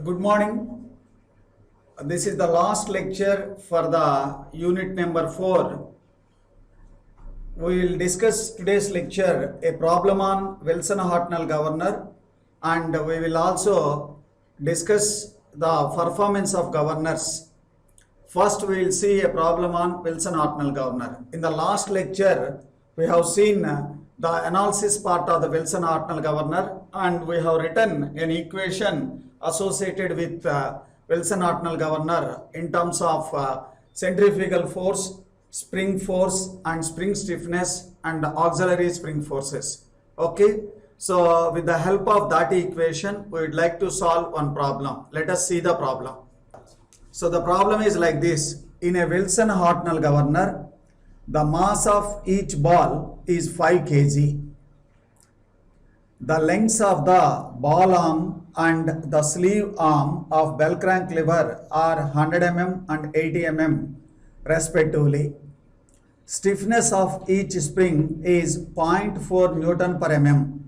Good morning. This is the last lecture for the unit number 4. We will discuss today's lecture a problem on Wilson-Hartnell governor, and we will also discuss the performance of governors. First, we will see a problem on Wilson-Hartnell governor. In the last lecture, we have seen the analysis part of the Wilson-Hartnell governor, and we have written an equation associated with Wilson-Hartnell governor in terms of centrifugal force, spring force and spring stiffness and auxiliary spring forces. Okay, so with the help of that equation, we would like to solve one problem. Let us see the problem. So the problem is like this. In a Wilson-Hartnell governor, the mass of each ball is 5 kg. The lengths of the ball arm and the sleeve arm of bell crank lever are 100 mm and 80 mm respectively. Stiffness of each spring is 0.4 Newton per mm.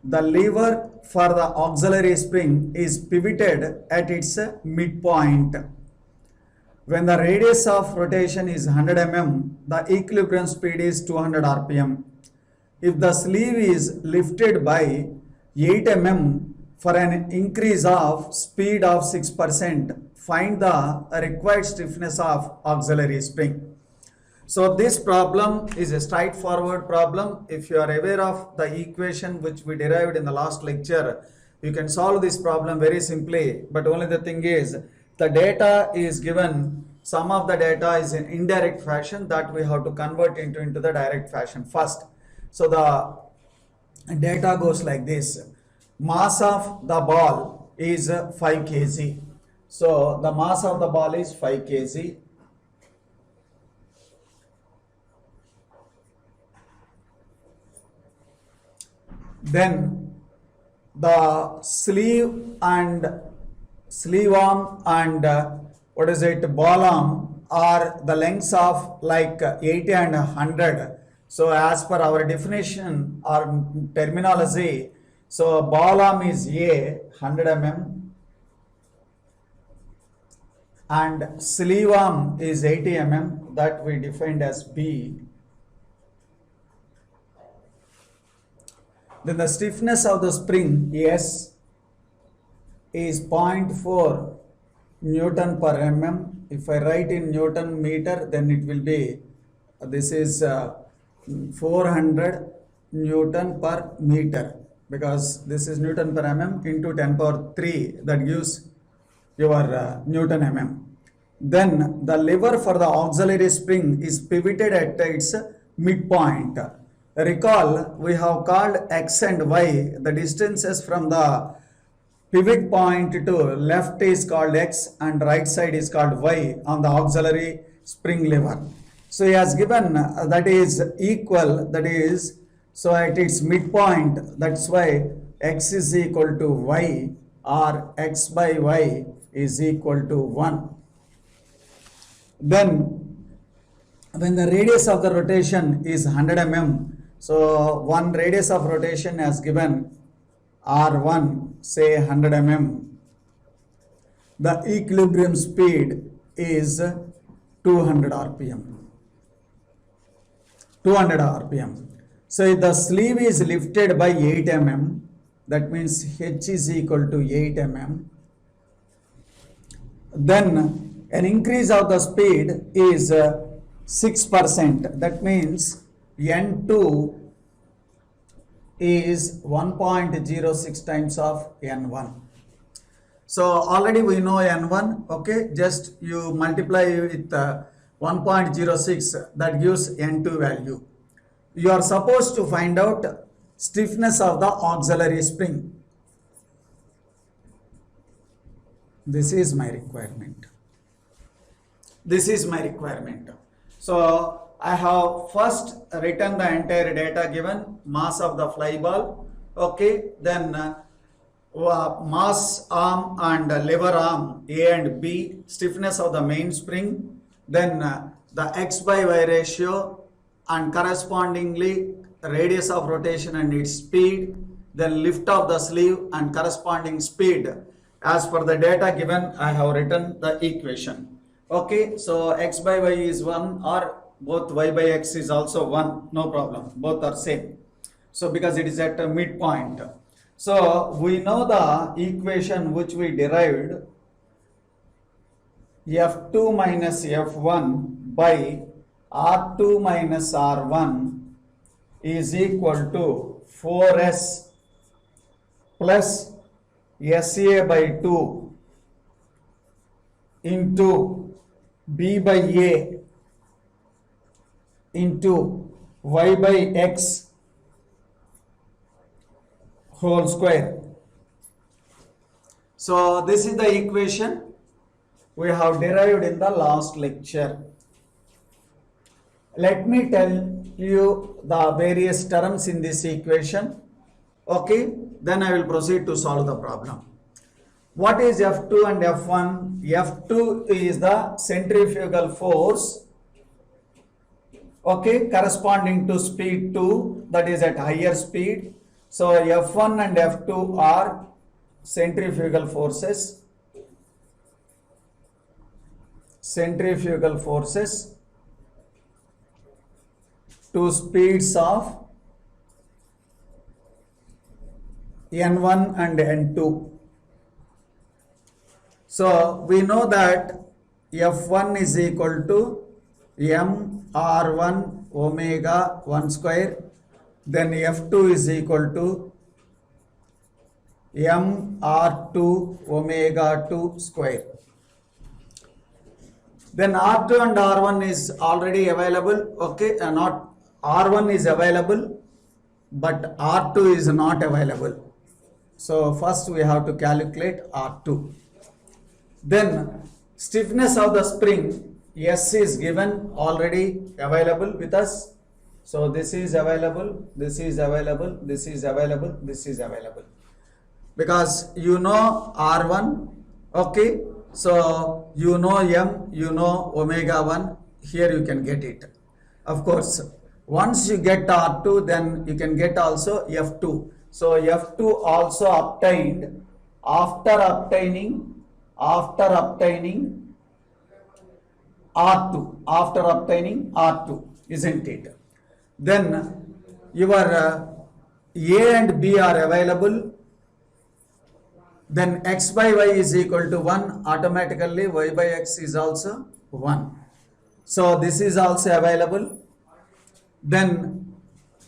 The lever for the auxiliary spring is pivoted at its midpoint. When the radius of rotation is 100 mm, the equilibrium speed is 200 rpm. If the sleeve is lifted by 8 mm for an increase of speed of 6%, find the required stiffness of auxiliary spring. So this problem is a straightforward problem. If you are aware of the equation which we derived in the last lecture, you can solve this problem very simply. But only the thing is, the data is given, some of the data is in indirect fashion that we have to convert into the direct fashion first. So the data goes like this. Mass of the ball is 5 kg. So the mass of the ball is 5 kg. Then the sleeve arm and ball arm are the lengths of like 80 and 100. So as per our definition or terminology, so ball arm is A, 100 mm, and sleeve arm is 80 mm, that we defined as B. Then the stiffness of the spring S is 0.4 Newton per mm. If I write in Newton meter, then it will be, this is 400 Newton per meter, because this is Newton per mm into 10 power 3, that gives your Newton mm. Then the lever for the auxiliary spring is pivoted at its midpoint. Recall, we have called X and Y, the distances from the pivot point to left is called X and right side is called Y on the auxiliary spring lever. So he has given that is equal, that is, so at its midpoint, that's why X is equal to Y, or X by Y is equal to 1. Then when the radius of the rotation is 100 mm, so one radius of rotation has given R1, say 100 mm. The equilibrium speed is 200 rpm. 200 rpm. So if the sleeve is lifted by 8 mm, that means H is equal to 8 mm. Then an increase of the speed is 6%. That means N2 is 1.06 times of N1. So already we know N1, okay, just you multiply with 1.06, that gives N2 value. You are supposed to find out stiffness of the auxiliary spring. This is my requirement. This is my requirement. So I have first written the entire data given, mass of the fly ball, okay, then mass arm and lever arm A and B, stiffness of the main spring, then the X by Y ratio and correspondingly radius of rotation and its speed, then lift of the sleeve and corresponding speed As per the data given, I have written the equation. Okay, so x by y is 1 or both y by x is also 1, no problem, both are same. So because it is at a midpoint. So we know the equation which we derived, f2 minus f1 by r2 minus r1 is equal to 4s plus SA by 2 into B by A into Y by X whole square. So this is the equation we have derived in the last lecture. Let me tell you the various terms in this equation. Okay, then I will proceed to solve the problem. What is F2 and F1? F2 is the centrifugal force, okay, corresponding to speed 2, that is at higher speed. So F1 and F2 are centrifugal forces. Centrifugal forces to speeds of N1 and N2. So we know that F1 is equal to mR1 omega 1 square, then F2 is equal to mR2 omega 2 square. Then R2 and R1 is already available, okay, not R1 is available, but R2 is not available. So first we have to calculate R2. Then stiffness of the spring, S is given, already available with us. So this is available, this is available, this is available, this is available. Because you know R1, okay, so you know M, you know omega 1, here you can get it. Of course, once you get R2, then you can get also F2. So F2 also obtained after obtaining R2, isn't it? Then your A and B are available. Then x by y is equal to 1, automatically y by x is also 1. So this is also available. Then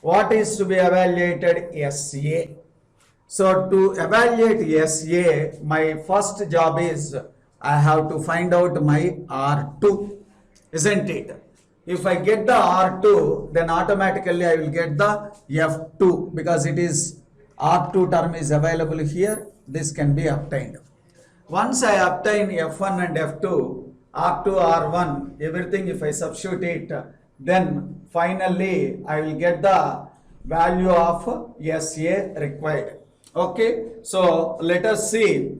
what is to be evaluated? SA. So to evaluate SA, my first job is I have to find out my R2, isn't it? If I get the R2, then automatically I will get the F2, because it is R2 term is available here. This can be obtained. Once I obtain F1 and F2, R2, R1, everything if I substitute it, then finally I will get the value of SA required. Okay, so let us see.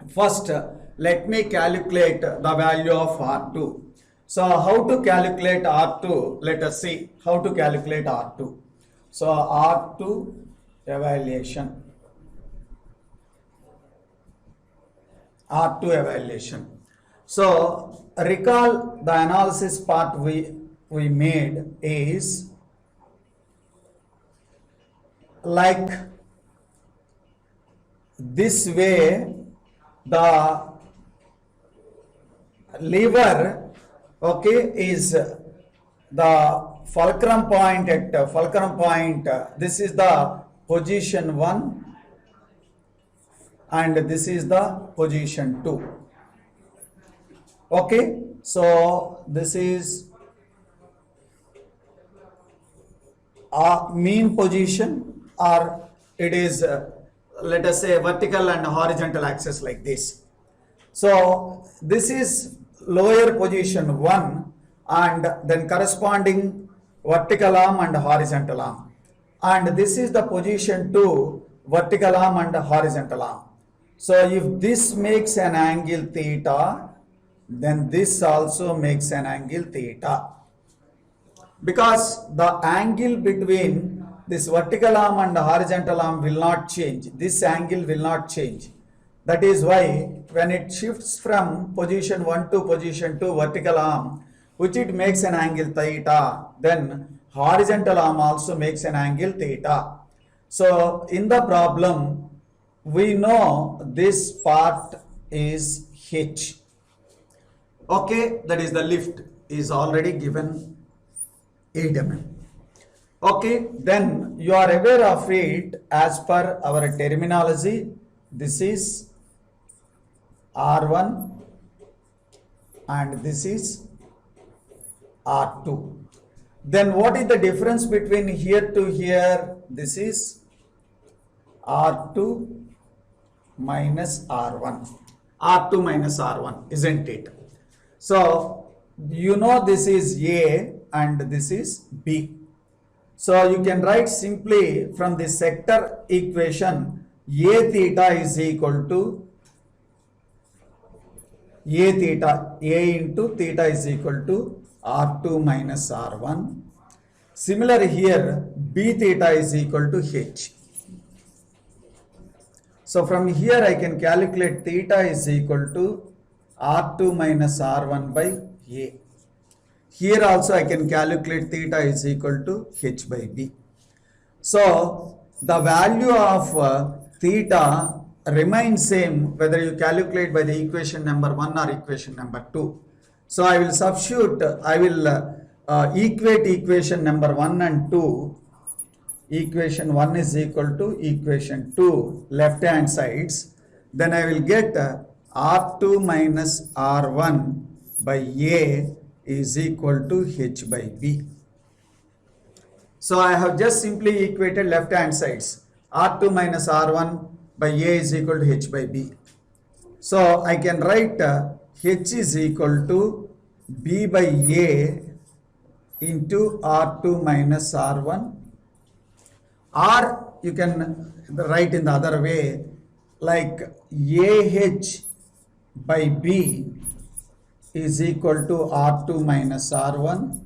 First, let me calculate the value of R2. So how to calculate R2? Let us see how to calculate R2. So R2 evaluation. R2 evaluation. So recall the analysis part we made is like this way. The lever, okay, is the fulcrum point at fulcrum point. This is the position 1 and this is the position 2. Okay, so this is a mean position, or it is let us say vertical and horizontal axis like this. So this is lower position 1 and then corresponding vertical arm and horizontal arm, and this is the position 2, vertical arm and horizontal arm. So if this makes an angle theta, then this also makes an angle theta, because the angle between this vertical arm and horizontal arm will not change. This angle will not change. That is why when it shifts from position 1 to position 2 vertical arm, which it makes an angle theta, then horizontal arm also makes an angle theta. So in the problem, we know this part is H. Okay, that is the lift is already given 8 mm. Okay, then you are aware of it as per our terminology. This is R1 and this is R2. Then what is the difference between here to here? This is R2 minus R1. R2 minus R1, isn't it? So you know this is A and this is B. So you can write simply from the sector equation A theta is equal to A theta, A into theta is equal to R2 minus R1. Similar here, B theta is equal to H. So from here I can calculate theta is equal to R2 minus R1 by A. Here also I can calculate theta is equal to H by B. So the value of theta remains same whether you calculate by the equation number 1 or equation number 2. So I will substitute, I will equate equation number 1 and 2. Equation 1 is equal to equation 2 left hand sides. Then I will get R2 minus R1 by A is equal to H by B. So I have just simply equated left hand sides. R2 minus R1 by A is equal to H by B. So I can write H is equal to B by A into R2 minus R1, or you can write in the other way like AH by B is equal to R2 minus R1,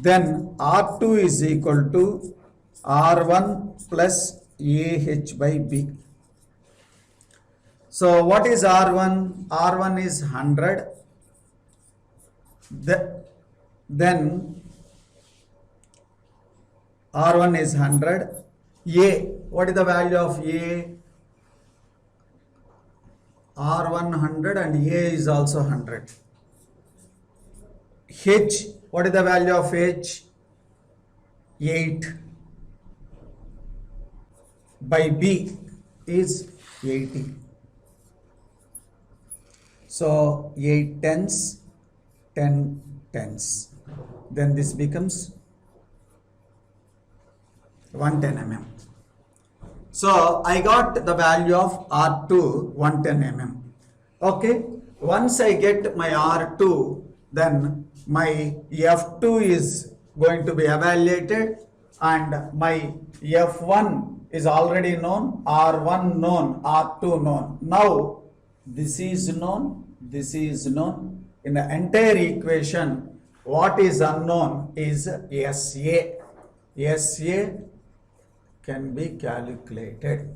then R2 is equal to R1 plus AH by B. So what is R1? R1 is 100. Then R1 is 100. A, what is the value of A? R1 100 and A is also 100. H, what is the value of H? 8 by B is 80. So 8 tens, 10 tens. Then this becomes 110 mm. So I got the value of R2 110 mm. Okay, once I get my R2, then my F2 is going to be evaluated and my F1 is already known, R1 known, R2 known. Now this is known, this is known. In the entire equation, what is unknown is SA. SA can be calculated.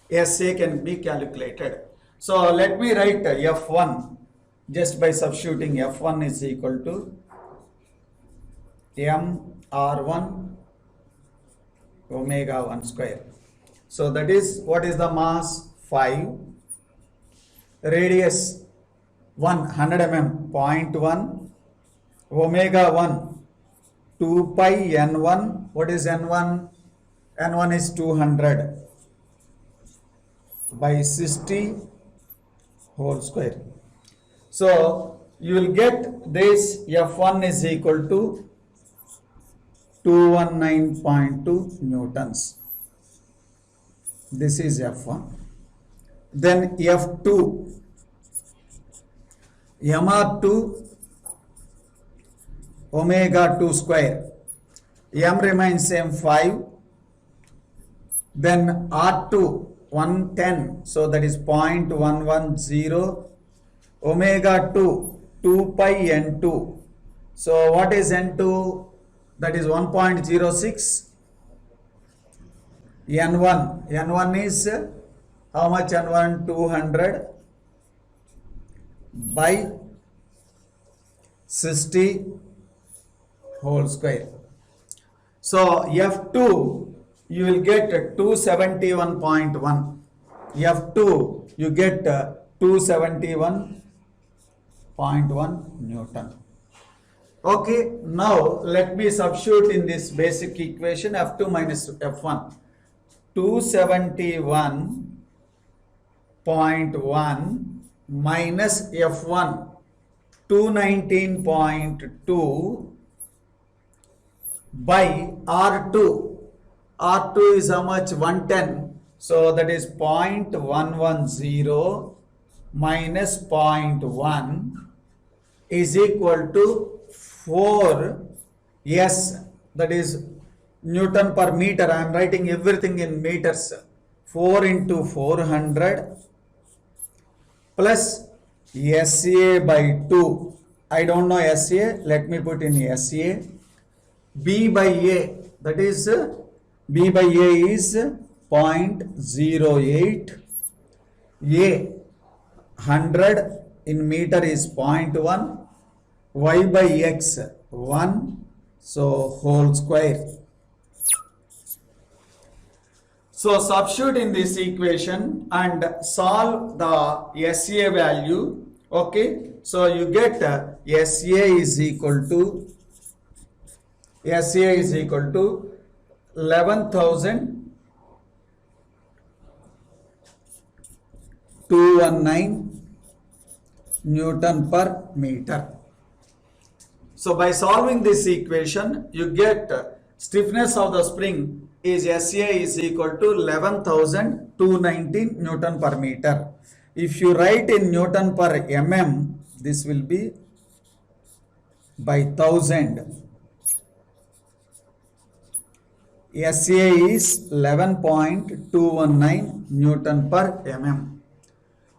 SA can be calculated. So let me write F1 just by substituting F1 is equal to MR1 omega 1 square. So that is, what is the mass? 5. Radius 100 mm, 0.1. Omega 1, 2 pi N1. What is N1? N1 is 200 by 60 whole square. So you will get this F1 is equal to 219.2 newtons. This is F1. Then F2, MR2 omega 2 square. M remains same 5. Then R2 110, so that is 0.110. Omega 2 2 pi N2. So what is N2? That is 1.06. N1 is how much N1? 200 by 60 whole square. So F2 you will get 271.1. F2 you get 271.1 Newton. Okay, now let me substitute in this basic equation F2 minus F1. 271.1 minus F1 219.2 by R2. R2 is how much? 110. So that is 0.110 minus 0.1 is equal to 4 S, that is Newton per meter. I am writing everything in meters. 4 into 400 plus SA by 2. I don't know SA. Let me put in SA. B by A. That is B by A is 0.08. A 100 in meter is 0.1. Y by X 1. So whole square. So substitute in this equation and solve the SA value. Okay. So you get SA is equal to 11,219 Newton per meter. So by solving this equation, you get stiffness of the spring is SA is equal to 11,219 Newton per meter. If you write in Newton per mm, this will be by 1000. SA is 11.219 Newton per mm.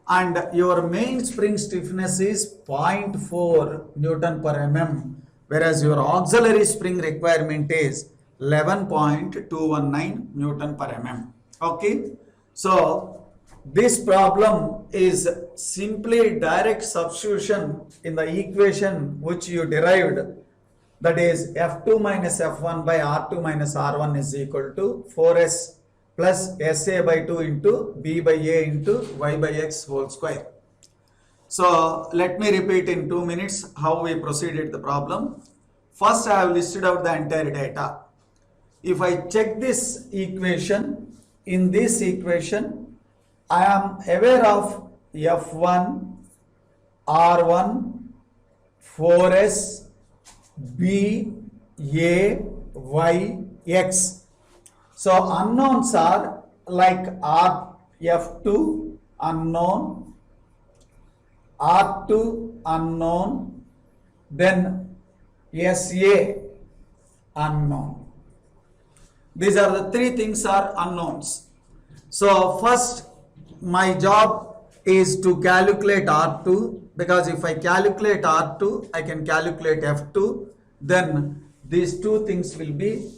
And your main spring stiffness is 0.4 Newton per mm, whereas your auxiliary spring requirement is 11.219 Newton per mm. Okay. So this problem is simply direct substitution in the equation which you derived, that is F2 minus F1 by R2 minus R1 is equal to 4S plus SA by 2 into B by A into Y by X whole square. So let me repeat in 2 minutes how we proceeded the problem. First I have listed out the entire data. If I check this equation, in this equation I am aware of F1, R1, 4S, B, A, Y, X. So unknowns are like F2 unknown, R2 unknown, then SA unknown. These are the three things are unknowns. So first my job is to calculate R2, because if I calculate R2, I can calculate F2, then these two things will be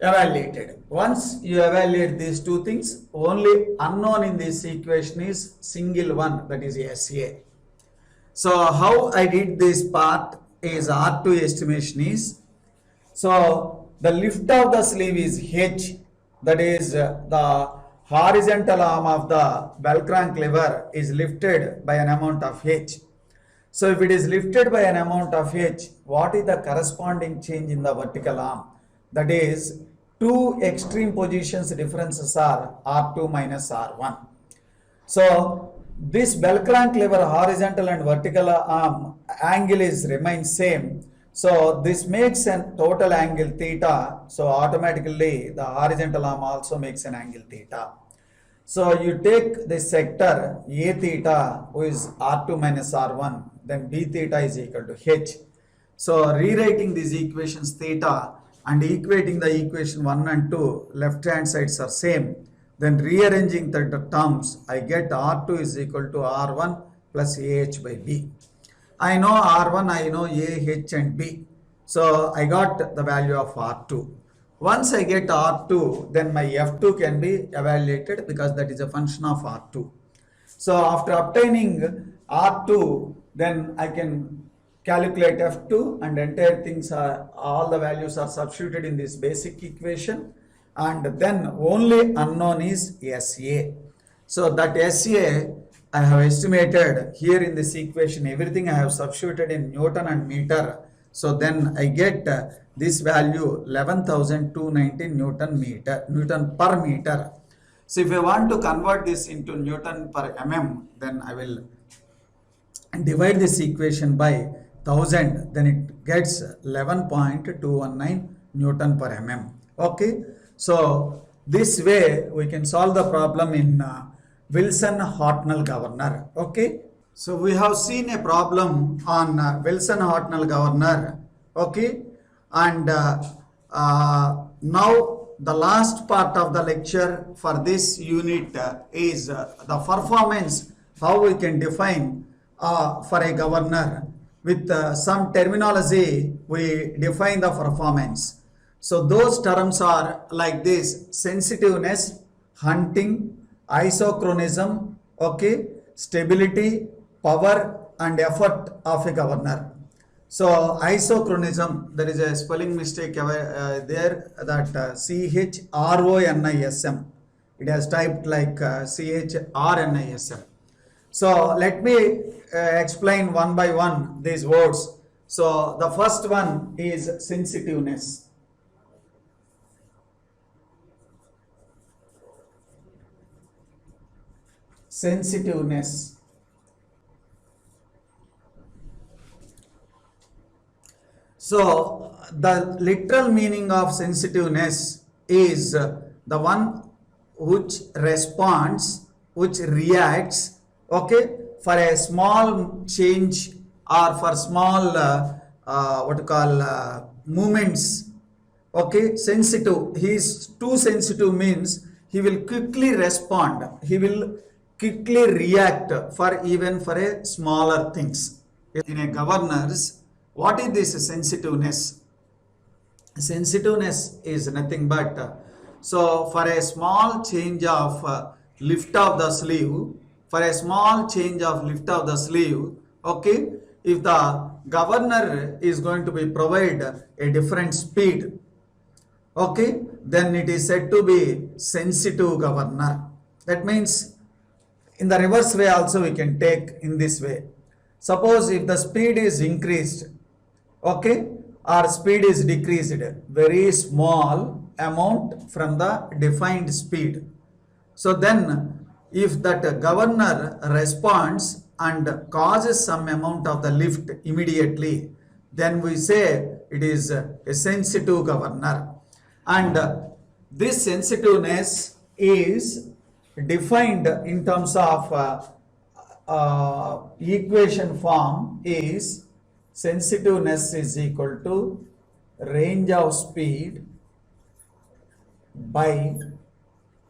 evaluated. Once you evaluate these two things, only unknown in this equation is single one, that is SA. So how I did this part is R2 estimation is, so the lift of the sleeve is H, that is the horizontal arm of the bell crank lever is lifted by an amount of H. So if it is lifted by an amount of H, what is the corresponding change in the vertical arm? That is, two extreme positions differences are R2 minus R1. So this bell crank lever horizontal and vertical arm angle is remains same. So this makes a total angle theta. So automatically the horizontal arm also makes an angle theta. So you take this sector A theta, who is R2 minus R1, then B theta is equal to H. So rewriting these equations theta and equating the equation 1 and 2, left hand sides are same. Then rearranging the terms, I get R2 is equal to R1 plus AH by B. I know R1, I know AH and B. So I got the value of R2. Once I get R2, then my F2 can be evaluated because that is a function of R2. So after obtaining R2, then I can calculate F2 and entire things are, all the values are substituted in this basic equation, and then only unknown is SA. So that SA I have estimated here in this equation, everything I have substituted in Newton and meter. So then I get this value 11,219 Newton per meter. So if I want to convert this into Newton per mm, then I will divide this equation by 1000, then it gets 11.219 Newton per mm. Okay, so this way we can solve the problem in Wilson-Hartnell governor. Okay, so we have seen a problem on Wilson-Hartnell governor. Okay, and now the last part of the lecture for this unit is the performance, how we can define for a governor. With some terminology we define the performance. So those terms are like this: sensitiveness, hunting, isochronism, okay, stability, power and effort of a governor. So isochronism, there is a spelling mistake there, that CHRONISM, it has typed like CHRNISM. So let me explain one by one these words. So the first one is sensitiveness. Sensitiveness. So the literal meaning of sensitiveness is the one which responds, which reacts, okay, for a small change or for small movements. Okay, sensitive. He is too sensitive means he will quickly respond. He will quickly react for even for a smaller things. In a governors, what is this sensitiveness? Sensitiveness is nothing but so for a small change of lift of the sleeve, for a small change of lift of the sleeve, okay, if the governor is going to be provide a different speed, okay, then it is said to be sensitive governor. That means in the reverse way also we can take in this way. Suppose if the speed is increased, okay, or speed is decreased, very small amount from the defined speed. So then if that governor responds and causes some amount of the lift immediately, then we say it is a sensitive governor. And this sensitiveness is defined in terms of equation form is sensitiveness is equal to range of speed by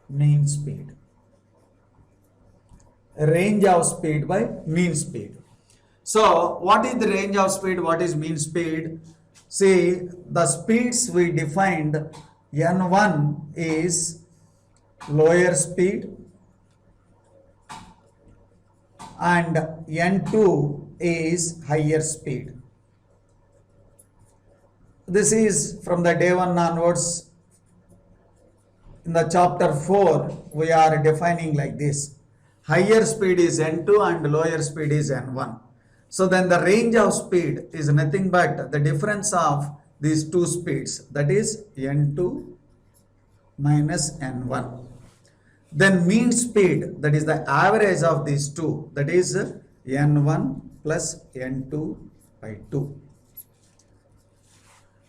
mean speed. Range of speed by mean speed. So what is the range of speed? What is mean speed? See, the speeds we defined, N1 is lower speed and N2 is higher speed. This is from the day 1 onwards. In the chapter 4 we are defining like this: higher speed is N2 and lower speed is N1. So then the range of speed is nothing but the difference of these two speeds, that is N2 minus N1. Then mean speed, that is the average of these two, that is N1 plus N2 by 2.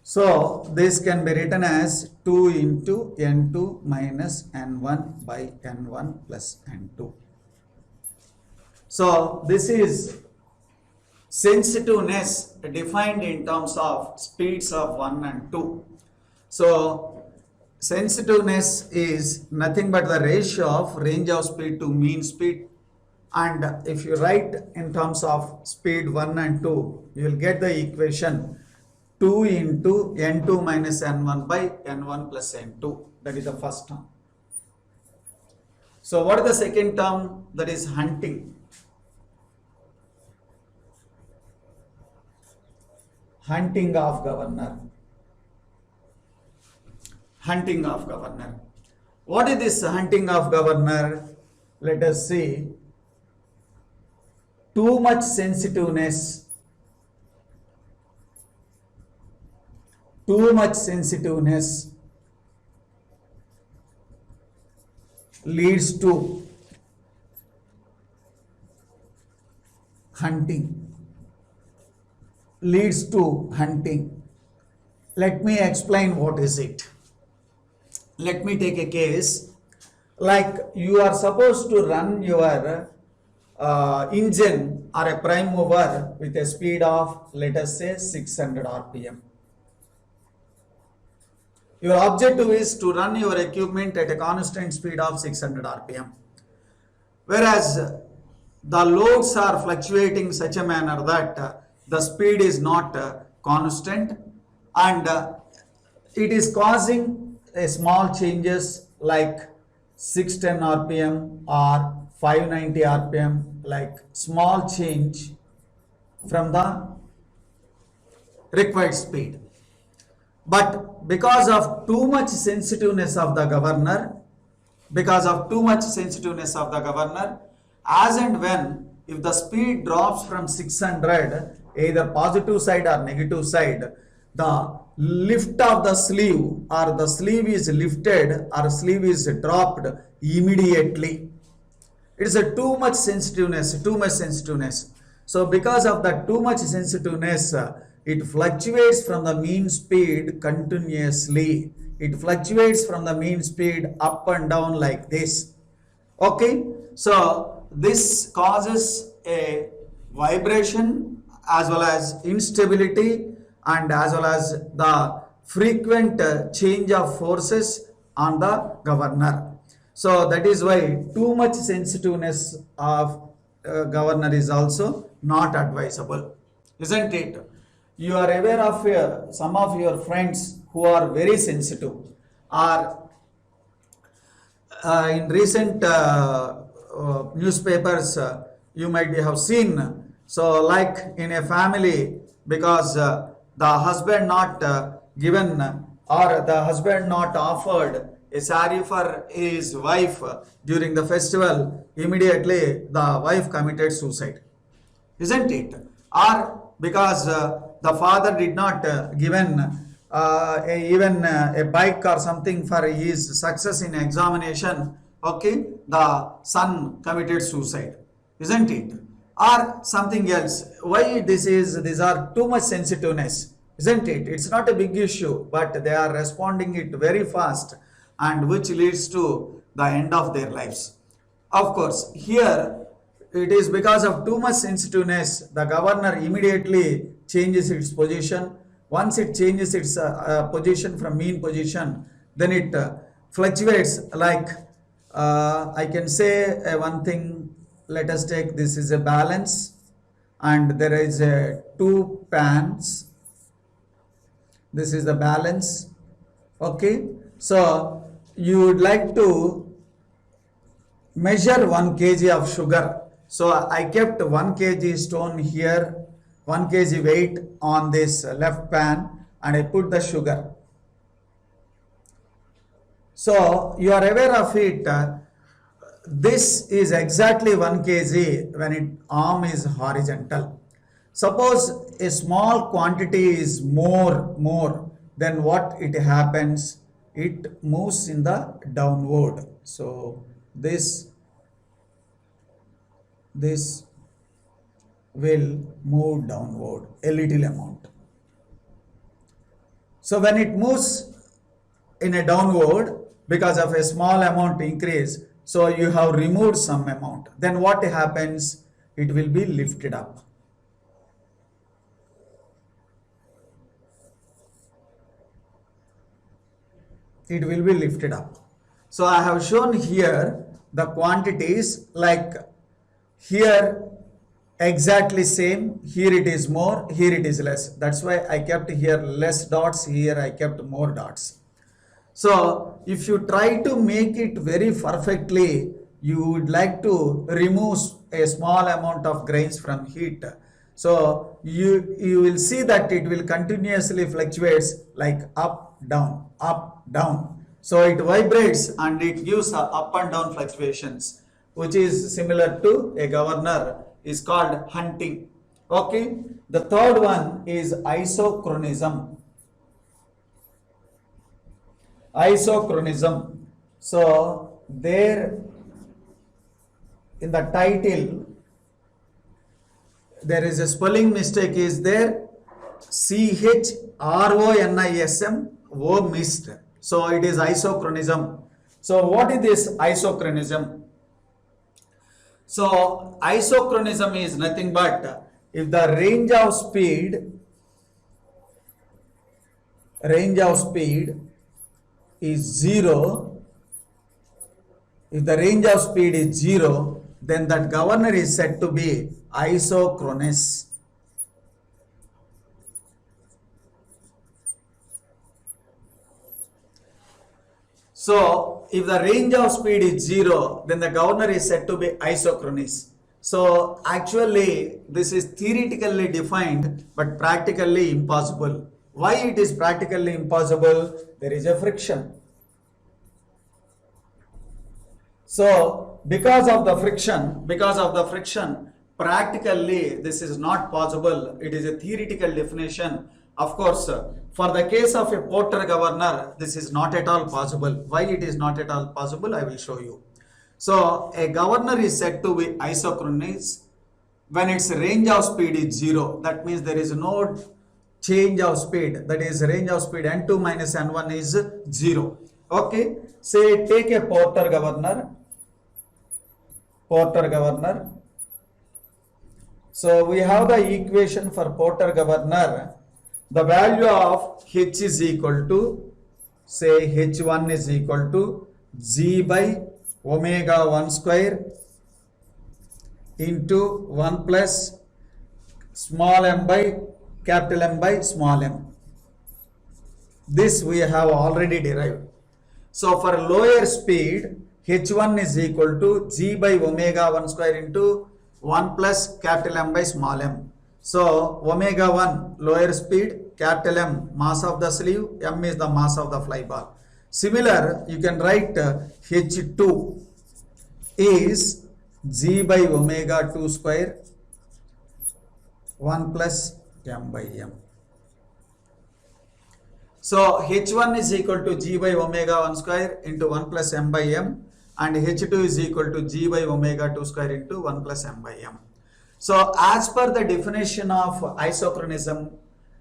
So this can be written as 2 into N2 minus N1 by N1 plus N2. So this is sensitiveness defined in terms of speeds of 1 and 2. So sensitiveness is nothing but the ratio of range of speed to mean speed, and if you write in terms of speed 1 and 2, you will get the equation 2 into n2 minus n1 by n1 plus n2. That is the first term. So what is the second term? That is hunting. Hunting of governor. Hunting of governor. What is this hunting of governor? Let us see. Too much sensitiveness. Too much sensitiveness leads to hunting. Leads to hunting. Let me explain what is it. Let me take a case. Like you are supposed to run your engine or a prime mover with a speed of, let us say, 600 rpm. Your objective is to run your equipment at a constant speed of 600 rpm. Whereas the loads are fluctuating such a manner that the speed is not constant, and it is causing a small changes like 610 rpm or 590 rpm, like small change from the required speed. But because of too much sensitiveness of the governor, as and when if the speed drops from 600, either positive side or negative side, the lift of the sleeve, or the sleeve is lifted or sleeve is dropped immediately. It is a too much sensitiveness. So because of that too much sensitiveness, it fluctuates from the mean speed continuously. It fluctuates from the mean speed up and down like this. Okay, so this causes a vibration as well as instability and as well as the frequent change of forces on the governor. So that is why too much sensitiveness of governor is also not advisable, isn't it? You are aware of some of your friends who are very sensitive, or in recent newspapers you might have seen. So like in a family, because the husband not given or the husband not offered a saree for his wife during the festival, immediately the wife committed suicide, isn't it? Or because the father did not given even a bike or something for his success in examination, okay, the son committed suicide, isn't it? Or something else. Why this is? These are too much sensitiveness, isn't it? It's not a big issue, but they are responding it very fast, and which leads to the end of their lives. Of course, here it is because of too much sensitiveness, the governor immediately changes its position. Once it changes its position from mean position, then it fluctuates like I can say one thing. Let us take, this is a balance and there is two pans. This is the balance. Okay, so you would like to measure 1 kg of sugar. So I kept 1 kg stone here, 1 kg weight on this left pan, and I put the sugar. So you are aware of it. This is exactly 1 kg when its arm is horizontal. Suppose a small quantity is more, then what it happens? It moves in the downward. So this will move downward a little amount. So when it moves in a downward because of a small amount increase, so you have removed some amount, then what happens? It will be lifted up. It will be lifted up. So I have shown here the quantities, like here exactly same. Here it is more, here it is less. That's why I kept here less dots, here I kept more dots. So if you try to make it very perfectly, you would like to remove a small amount of grains from heat. So you will see that it will continuously fluctuates like up, down, up, down. So it vibrates and it gives up and down fluctuations, which is similar to a governor, is called hunting. Okay. The third one is isochronism. Isochronism. So there in the title there is a spelling mistake is there, CHRONISM, O missed. So it is isochronism. So what is this isochronism? So isochronism is nothing but if the range of speed is 0, if the range of speed is 0, then that governor is said to be isochronous. So if the range of speed is 0, then the governor is said to be isochronous. So actually this is theoretically defined but practically impossible. Why it is practically impossible? There is a friction. So because of the friction, practically this is not possible. It is a theoretical definition. Of course, for the case of a Porter governor, this is not at all possible. Why it is not at all possible, I will show you. So a governor is said to be isochronous when its range of speed is 0. That means there is no change of speed. That is range of speed n2 minus n1 is 0. Okay. Say take a Porter governor. So we have the equation for Porter governor. The value of H is equal to, say H1 is equal to G by omega 1 square into 1 plus small m by capital M by small m. This we have already derived. So for lower speed, H1 is equal to G by omega 1 square into 1 plus capital M by small m. So omega 1 lower speed, capital M mass of the sleeve, m is the mass of the fly ball. Similar, you can write H2 is G by omega 2 square 1 plus m by m. So H1 is equal to G by omega 1 square into 1 plus m by m, and H2 is equal to G by omega 2 square into 1 plus m by m. So as per the definition of isochronism,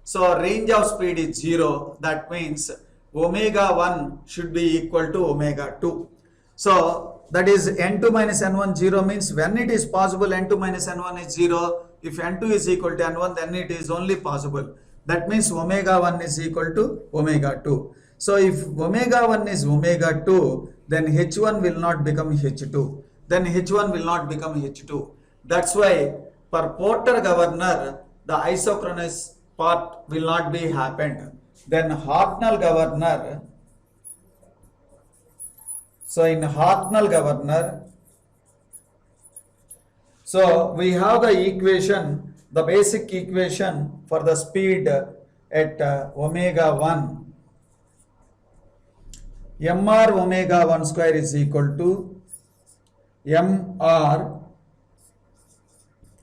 so range of speed is 0. That means omega 1 should be equal to omega 2. So that is n2 minus n1 0 means when it is possible n2 minus n1 is 0. If n2 is equal to n1, then it is only possible. That means omega 1 is equal to omega 2. So if omega 1 is omega 2, then H1 will not become H2. Then H1 will not become H2. That's why for Porter governor, the isochronous part will not be happened. Then Hartnell governor, so in Hartnell governor, so we have the equation, the basic equation for the speed at omega 1. Mr omega 1 square is equal to Mr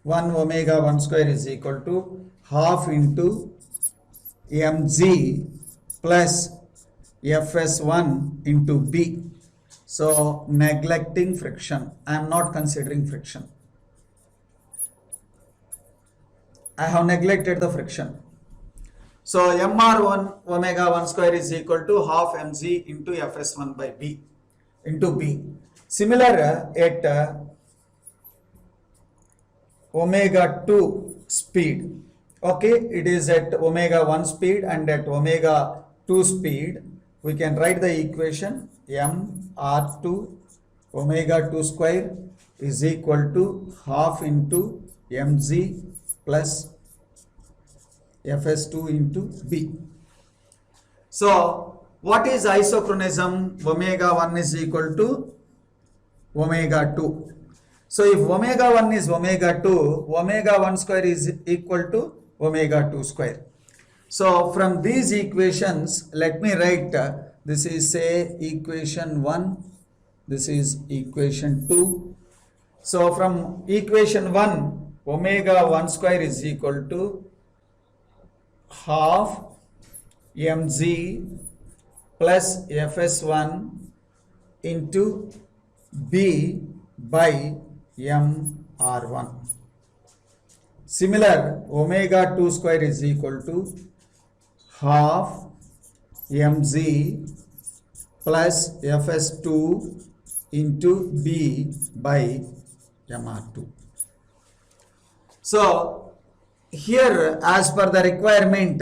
1 omega 1 square is equal to half into mg plus fs1 into b. So neglecting friction, I am not considering friction. I have neglected the friction. So Mr 1 omega 1 square is equal to half mg into fs1 by b into b. Similar at omega 2 speed. Okay, it is at omega 1 speed and at omega 2 speed. We can write the equation mr2 omega 2 square is equal to half into mg plus fs2 into b. So what is isochronism? Omega 1 is equal to omega 2. So if omega 1 is omega 2, omega 1 square is equal to omega 2 square. So from these equations, let me write this is say equation 1, this is equation 2. So from equation 1, omega 1 square is equal to half mg plus fs1 into b by mr1. Similar, omega 2 square is equal to half mg plus fs2 into b by mr2. So here, as per the requirement,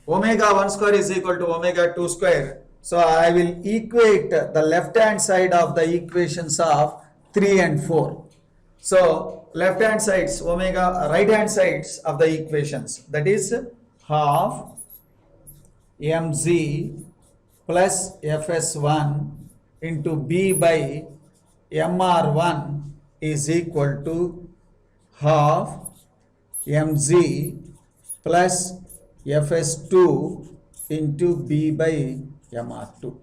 omega 1 square is equal to omega 2 square. So I will equate the left hand side of the equations of 3 and 4. So left hand sides, omega, right hand sides of the equations, that is half mg plus fs1 into b by mr1 is equal to half mg plus fs2 into b by mr2.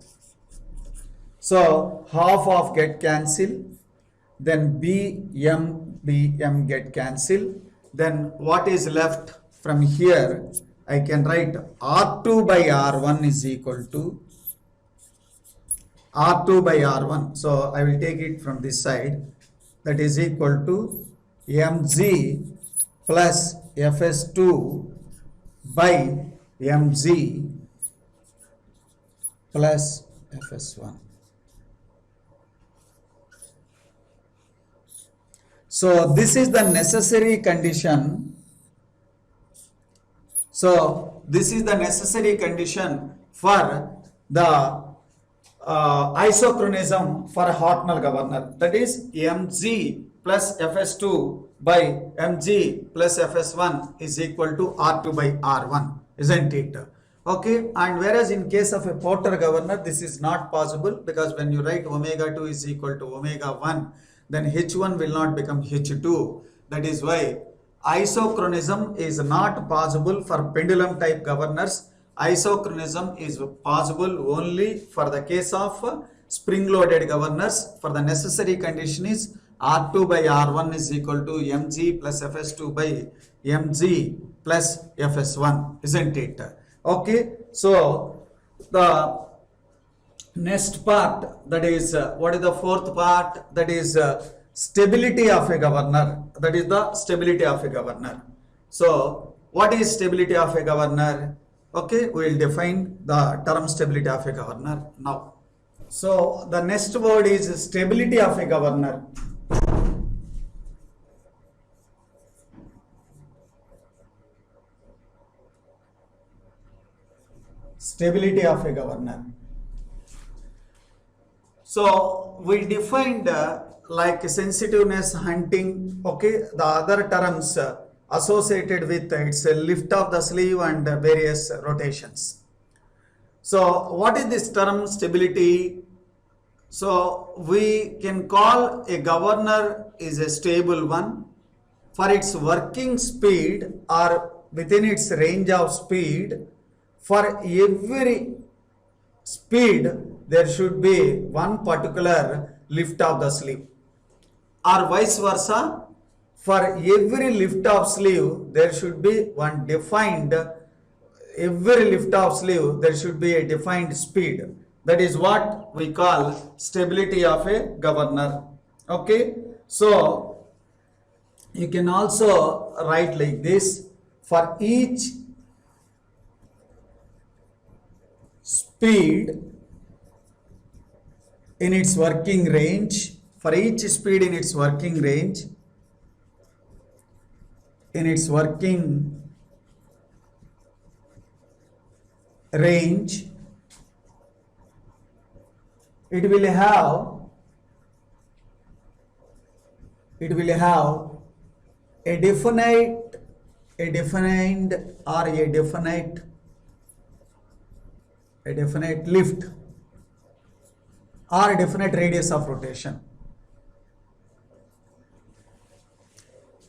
So half of get cancel, then bm get cancel, then what is left from here? I can write r2 by r1 is equal to r2 by r1. So I will take it from this side, that is equal to mg plus fs2 by mg plus fs1. So this is the necessary condition. So this is the necessary condition for the isochronism for a Hartnell governor. That is mg plus fs2 by mg plus fs1 is equal to r2 by r1, isn't it? Okay, and whereas in case of a Porter governor, this is not possible, because when you write omega 2 is equal to omega 1, then h1 will not become h2. That is why isochronism is not possible for pendulum type governors. Isochronism is possible only for the case of spring loaded governors. For the necessary condition is r2 by r1 is equal to mg plus fs2 by mg plus fs1, isn't it? Okay, so the next part, that is what is the fourth part? That is stability of a governor. That is the stability of a governor. So what is stability of a governor? Okay, we will define the term stability of a governor now. So the next word is stability of a governor. Stability of a governor. So we defined like sensitiveness, hunting, okay, the other terms associated with its lift of the sleeve and various rotations. So what is this term stability? So we can call a governor is a stable one for its working speed or within its range of speed. For every speed there should be one particular lift of the sleeve, or vice versa, for every lift of sleeve there should be one defined, every lift of sleeve there should be a defined speed. That is what we call stability of a governor. Okay, so you can also write like this: for each speed in its working range, for each speed in its working range, it will have a definite, a defined or a definite lift or a definite radius of rotation.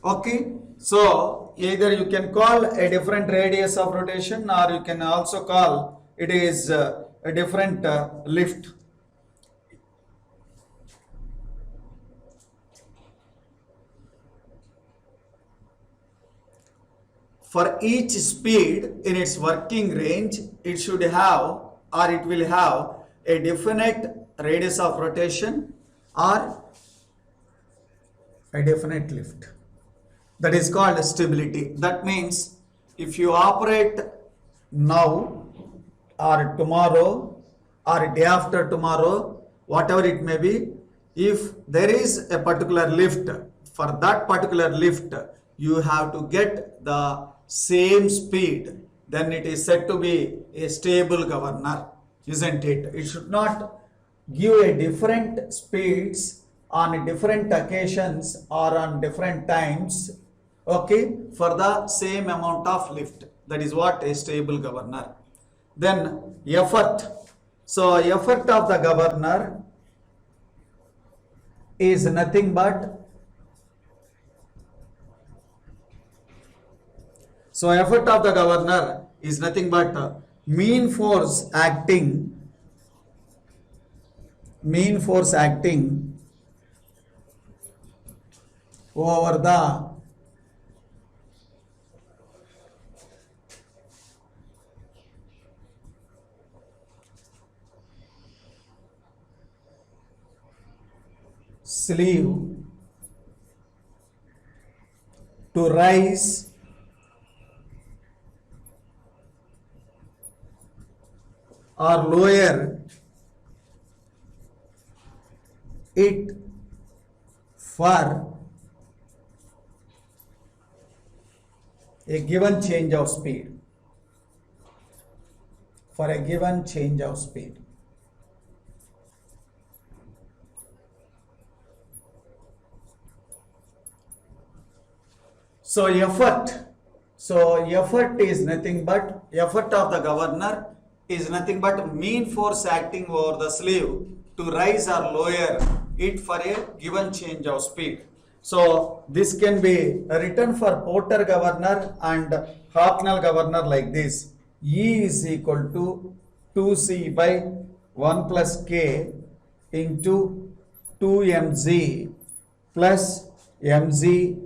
Okay, so either you can call a different radius of rotation or you can also call it is a different lift. For each speed in its working range, it should have or it will have a definite radius of rotation or a definite lift. That is called stability. That means if you operate now or tomorrow or day after tomorrow, whatever it may be, if there is a particular lift, for that particular lift, you have to get the same speed, then it is said to be a stable governor, isn't it? It should not give a different speeds on different occasions or on different times, okay, for the same amount of lift. That is what a stable governor. Then effort. So effort of the governor is nothing but effort of the governor is nothing but mean force acting over the sleeve to rise or lower it for a given change of speed. For a given change of speed. So effort is nothing but, effort of the governor is nothing but mean force acting over the sleeve to rise or lower it for a given change of speed. So this can be written for Porter governor and Hocknell governor like this. E is equal to 2c by 1 plus k into 2mg plus mg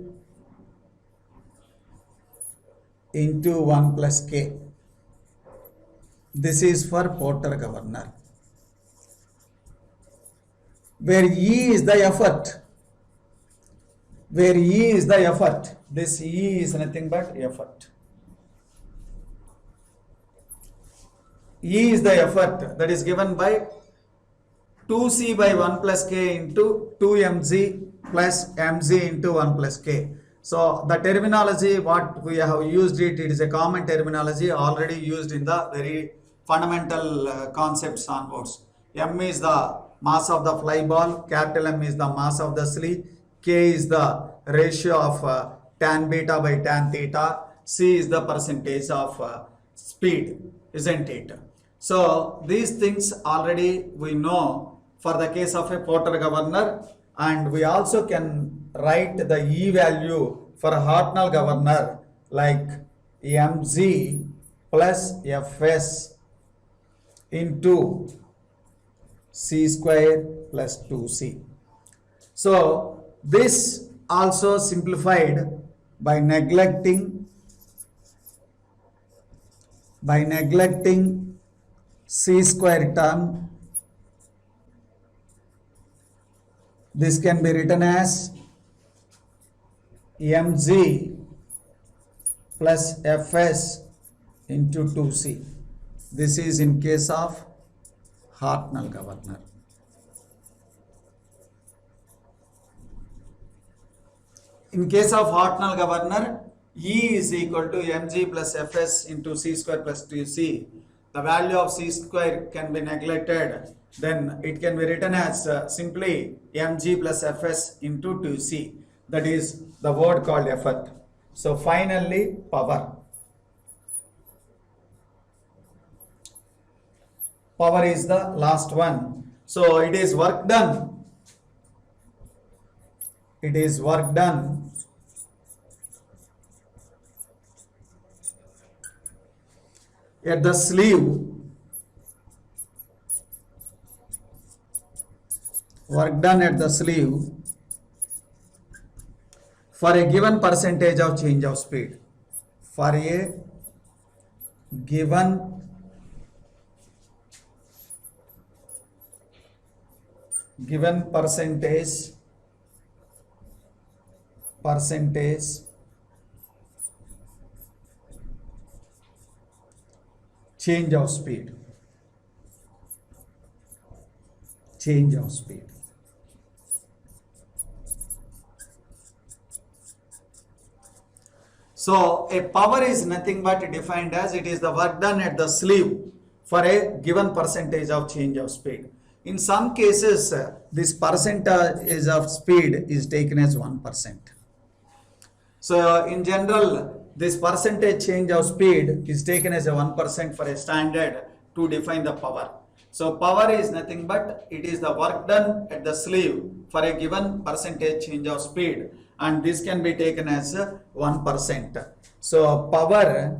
into 1 plus k. This is for Porter governor, where E is the effort. Where E is the effort. This E is nothing but effort. E is the effort that is given by 2c by 1 plus k into 2mg plus mg into 1 plus k. So the terminology what we have used it is a common terminology already used in the very fundamental concepts onwards. M is the mass of the fly ball, capital M is the mass of the sleeve, K is the ratio of tan beta by tan theta, C is the percentage of speed, isn't it? So these things already we know for the case of a Porter governor, and we also can write the E value for a Hocknell governor like mg plus fs into c square plus 2c. So this also simplified by neglecting c square term. This can be written as mg plus fs into 2c. This is in case of Hocknell governor. In case of Hocknell governor, E is equal to mg plus fs into c square plus 2c. The value of c square can be neglected. Then it can be written as simply mg plus fs into 2c. that is the word called effort. So finally, power. Power is the last one. So it is work done. It is work done at the sleeve. Work done at the sleeve for a given percentage of change of speed. For a given percentage change of speed. So a power is nothing but defined as it is the work done at the sleeve for a given percentage of change of speed. In some cases, this percentage of speed is taken as 1%. So in general, this percentage change of speed is taken as a 1% for a standard to define the power. So power is nothing but it is the work done at the sleeve for a given percentage change of speed, and this can be taken as 1%. So power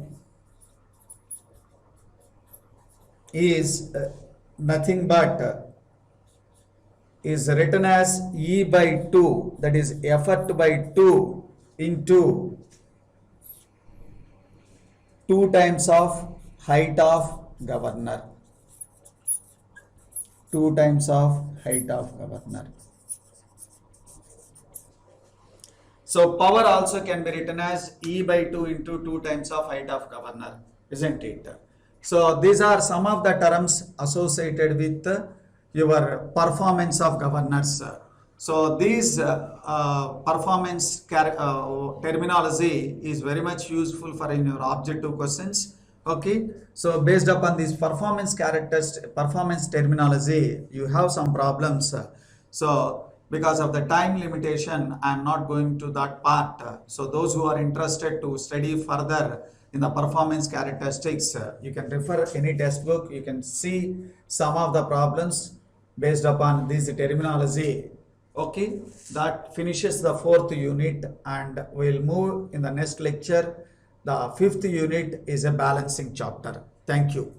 is nothing but is written as E by 2, that is effort by 2 into 2 times of height of governor. 2 times of height of governor. So power also can be written as E by 2 into 2 times of height of governor, isn't it? So these are some of the terms associated with your performance of governors. So these performance terminology is very much useful for in your objective questions. Okay, so based upon this performance terminology, you have some problems. So because of the time limitation, I am not going to that part. So those who are interested to study further in the performance characteristics, you can refer any textbook. You can see some of the problems based upon this terminology. Okay, that finishes the 4th unit, and we'll move in the next lecture. The 5th unit is a balancing chapter. Thank you.